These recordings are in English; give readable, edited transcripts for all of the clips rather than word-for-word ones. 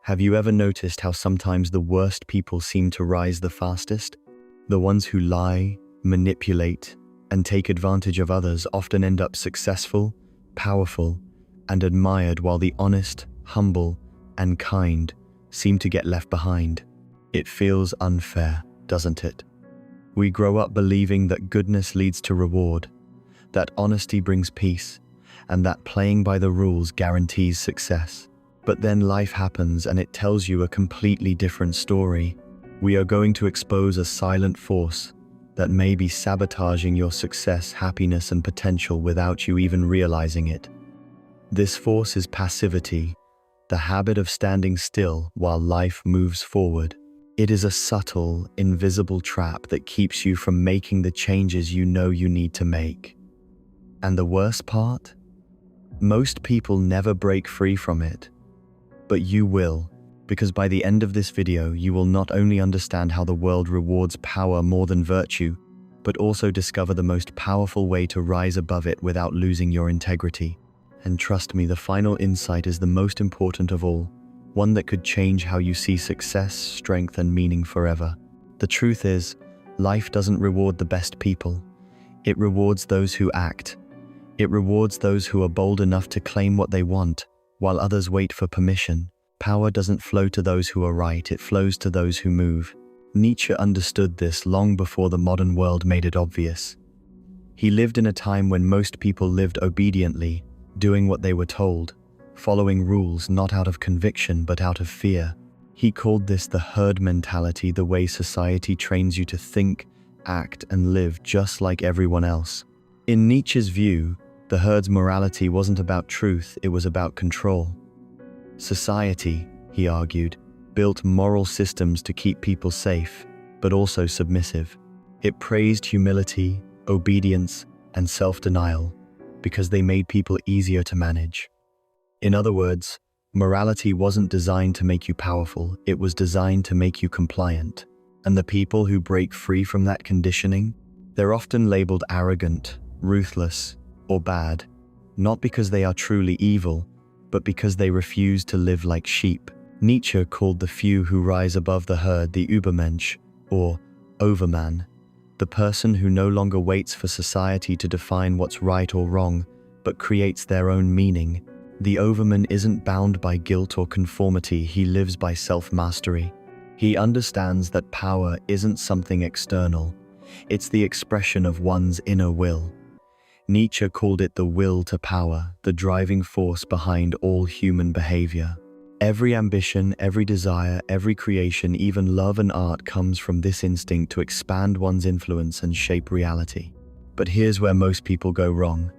Have you ever noticed how sometimes the worst people seem to rise the fastest? The ones who lie, manipulate, and take advantage of others often end up successful, powerful, and admired, while the honest, humble, and kind seem to get left behind. It feels unfair, doesn't it? We grow up believing that goodness leads to reward, that honesty brings peace, and that playing by the rules guarantees success. But then life happens and it tells you a completely different story. We are going to expose a silent force that may be sabotaging your success, happiness, and potential without you even realizing it. This force is passivity, the habit of standing still while life moves forward. It is a subtle, invisible trap that keeps you from making the changes you know you need to make. And the worst part? Most people never break free from it. But you will, because by the end of this video, you will not only understand how the world rewards power more than virtue, but also discover the most powerful way to rise above it without losing your integrity. And trust me, the final insight is the most important of all, one that could change how you see success, strength, and meaning forever. The truth is, life doesn't reward the best people. It rewards those who act. It rewards those who are bold enough to claim what they want, while others wait for permission. Power doesn't flow to those who are right, it flows to those who move. Nietzsche understood this long before the modern world made it obvious. He lived in a time when most people lived obediently, doing what they were told, following rules not out of conviction but out of fear. He called this the herd mentality, the way society trains you to think, act, and live just like everyone else. In Nietzsche's view, the herd's morality wasn't about truth, it was about control. Society, he argued, built moral systems to keep people safe, but also submissive. It praised humility, obedience, and self-denial because they made people easier to manage. In other words, morality wasn't designed to make you powerful, it was designed to make you compliant. And the people who break free from that conditioning, they're often labeled arrogant, ruthless, or bad, not because they are truly evil, but because they refuse to live like sheep. Nietzsche called the few who rise above the herd the Übermensch, or overman, the person who no longer waits for society to define what's right or wrong, but creates their own meaning. The overman isn't bound by guilt or conformity, he lives by self-mastery. He understands that power isn't something external, it's the expression of one's inner will. Nietzsche called it the will to power, the driving force behind all human behavior. Every ambition, every desire, every creation, even love and art comes from this instinct to expand one's influence and shape reality. But here's where most people go wrong.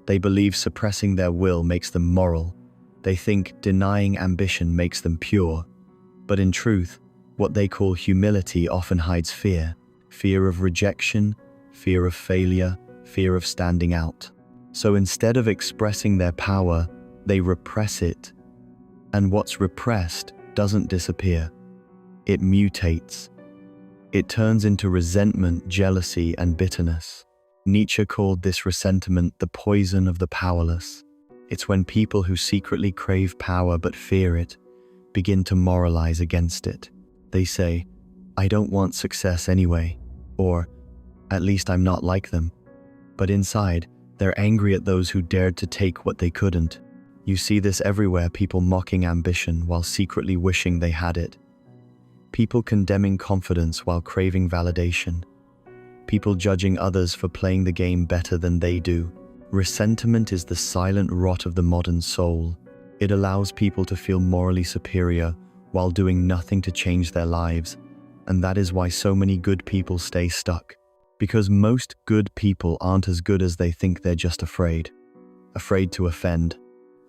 They believe suppressing their will makes them moral. They think denying ambition makes them pure. But in truth, what they call humility often hides fear. Fear of rejection, fear of failure, fear of standing out. So instead of expressing their power, they repress it. And what's repressed doesn't disappear. It mutates. It turns into resentment, jealousy, and bitterness. Nietzsche called this resentment the poison of the powerless. It's when people who secretly crave power but fear it begin to moralize against it. They say, "I don't want success anyway," or "At least I'm not like them." But inside, they're angry at those who dared to take what they couldn't. You see this everywhere, people mocking ambition while secretly wishing they had it. People condemning confidence while craving validation. People judging others for playing the game better than they do. Resentment is the silent rot of the modern soul. It allows people to feel morally superior while doing nothing to change their lives. And that is why so many good people stay stuck. Because most good people aren't as good as they think, they're just afraid. Afraid to offend,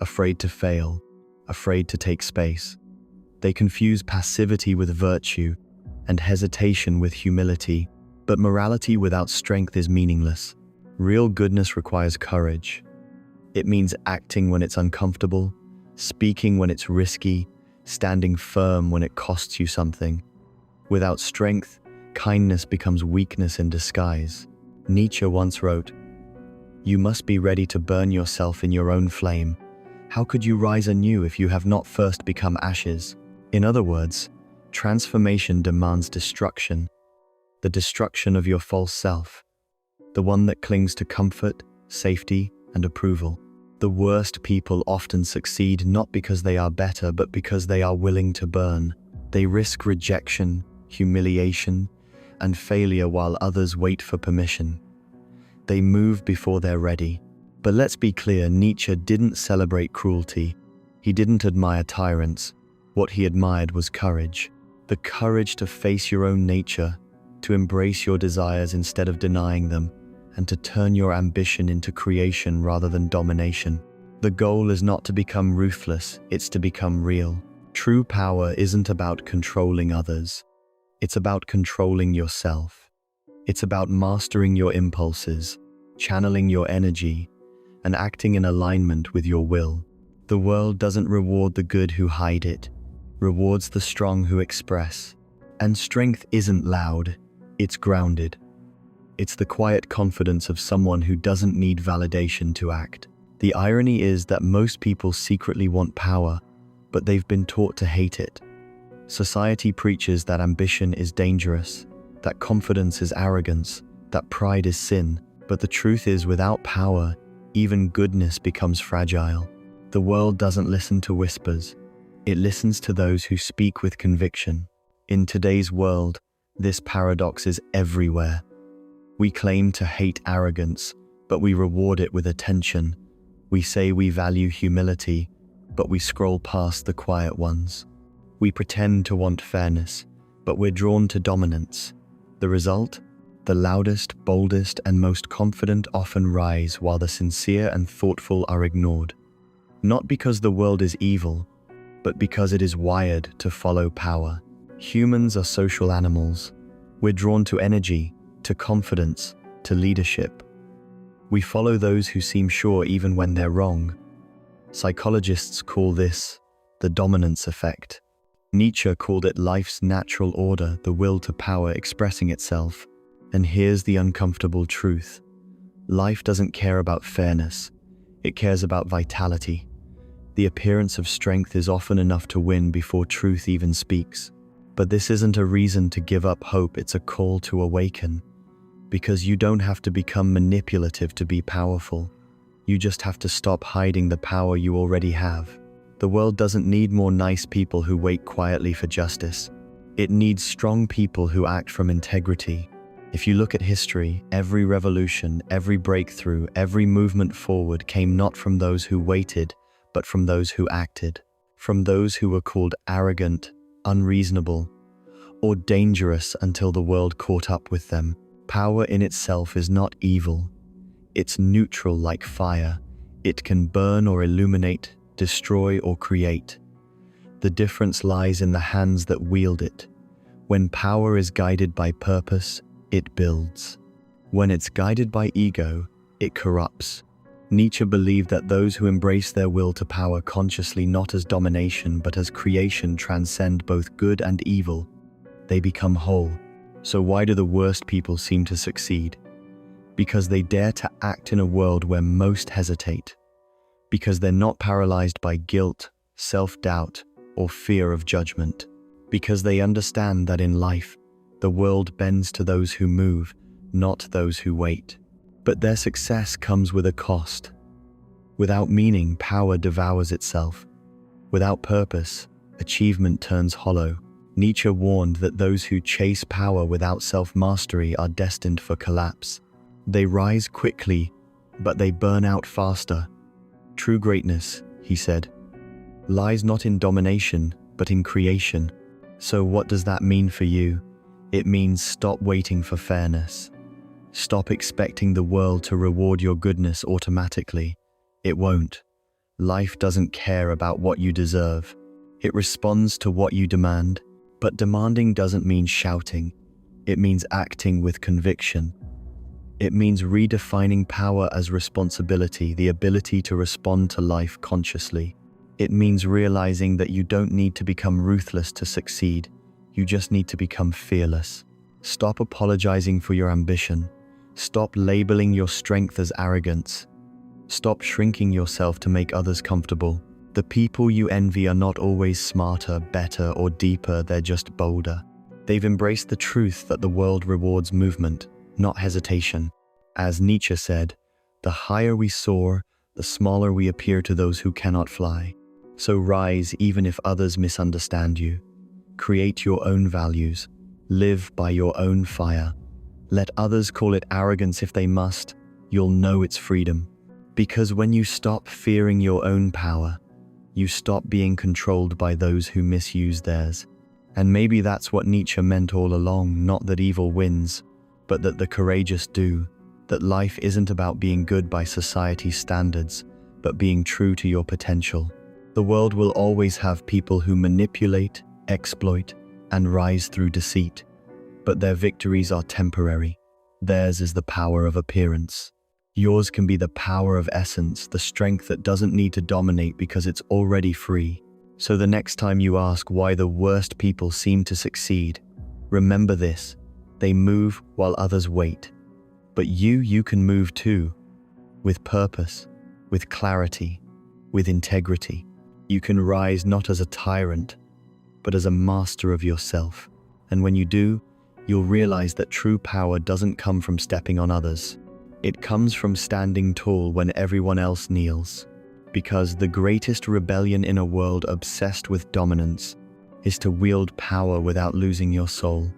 afraid to fail, afraid to take space. They confuse passivity with virtue and hesitation with humility, but morality without strength is meaningless. Real goodness requires courage. It means acting when it's uncomfortable, speaking when it's risky, standing firm when it costs you something. Without strength, kindness becomes weakness in disguise. Nietzsche once wrote, "You must be ready to burn yourself in your own flame, How could you rise anew if you have not first become ashes? In other words, transformation demands destruction, the destruction of your false self, the one that clings to comfort, safety, and approval. The worst people often succeed not because they are better, but because they are willing to burn. They risk rejection, humiliation, and failure while others wait for permission. They move before they're ready. But let's be clear, Nietzsche didn't celebrate cruelty. He didn't admire tyrants. What he admired was courage. The courage to face your own nature, to embrace your desires instead of denying them, and to turn your ambition into creation rather than domination. The goal is not to become ruthless, it's to become real. True power isn't about controlling others. It's about controlling yourself. It's about mastering your impulses, channeling your energy, and acting in alignment with your will. The world doesn't reward the good who hide it, rewards the strong who express. And strength isn't loud, it's grounded. It's the quiet confidence of someone who doesn't need validation to act. The irony is that most people secretly want power, but they've been taught to hate it. Society preaches that ambition is dangerous, that confidence is arrogance, that pride is sin. But the truth is, without power, even goodness becomes fragile. The world doesn't listen to whispers. It listens to those who speak with conviction. In today's world, this paradox is everywhere. We claim to hate arrogance, but we reward it with attention. We say we value humility, but we scroll past the quiet ones. We pretend to want fairness, but we're drawn to dominance. The result? The loudest, boldest, and most confident often rise, while the sincere and thoughtful are ignored. Not because the world is evil, but because it is wired to follow power. Humans are social animals. We're drawn to energy, to confidence, to leadership. We follow those who seem sure even when they're wrong. Psychologists call this the dominance effect. Nietzsche called it life's natural order, the will to power expressing itself. And here's the uncomfortable truth. Life doesn't care about fairness. It cares about vitality. The appearance of strength is often enough to win before truth even speaks. But this isn't a reason to give up hope, it's a call to awaken. Because you don't have to become manipulative to be powerful. You just have to stop hiding the power you already have. The world doesn't need more nice people who wait quietly for justice. It needs strong people who act from integrity. If you look at history, every revolution, every breakthrough, every movement forward came not from those who waited, but from those who acted. From those who were called arrogant, unreasonable, or dangerous until the world caught up with them. Power in itself is not evil. It's neutral like fire. It can burn or illuminate, destroy or create. The difference lies in the hands that wield it. When power is guided by purpose, it builds. When it's guided by ego, it corrupts. Nietzsche believed that those who embrace their will to power consciously, not as domination but as creation, transcend both good and evil. They become whole. So why do the worst people seem to succeed? Because they dare to act in a world where most hesitate. Because they're not paralyzed by guilt, self-doubt, or fear of judgment. Because they understand that in life, the world bends to those who move, not those who wait. But their success comes with a cost. Without meaning, power devours itself. Without purpose, achievement turns hollow. Nietzsche warned that those who chase power without self-mastery are destined for collapse. They rise quickly, but they burn out faster. True greatness, he said, lies not in domination, but in creation. So what does that mean for you? It means stop waiting for fairness. Stop expecting the world to reward your goodness automatically. It won't. Life doesn't care about what you deserve. It responds to what you demand. But demanding doesn't mean shouting. It means acting with conviction. It means redefining power as responsibility, the ability to respond to life consciously. It means realizing that you don't need to become ruthless to succeed. You just need to become fearless. Stop apologizing for your ambition. Stop labeling your strength as arrogance. Stop shrinking yourself to make others comfortable. The people you envy are not always smarter, better, or deeper, they're just bolder. They've embraced the truth that the world rewards movement, not hesitation. As Nietzsche said, the higher we soar, the smaller we appear to those who cannot fly. So rise even if others misunderstand you. Create your own values. Live by your own fire. Let others call it arrogance if they must. You'll know it's freedom. Because when you stop fearing your own power, you stop being controlled by those who misuse theirs. And maybe that's what Nietzsche meant all along, not that evil wins, but that the courageous do. That life isn't about being good by society's standards, but being true to your potential. The world will always have people who manipulate, exploit, and rise through deceit. But their victories are temporary. Theirs is the power of appearance. Yours can be the power of essence, the strength that doesn't need to dominate because it's already free. So the next time you ask why the worst people seem to succeed, remember this: they move while others wait. But you can move too, with purpose, with clarity, with integrity. You can rise not as a tyrant, but as a master of yourself. And when you do, you'll realize that true power doesn't come from stepping on others. It comes from standing tall when everyone else kneels. Because the greatest rebellion in a world obsessed with dominance is to wield power without losing your soul.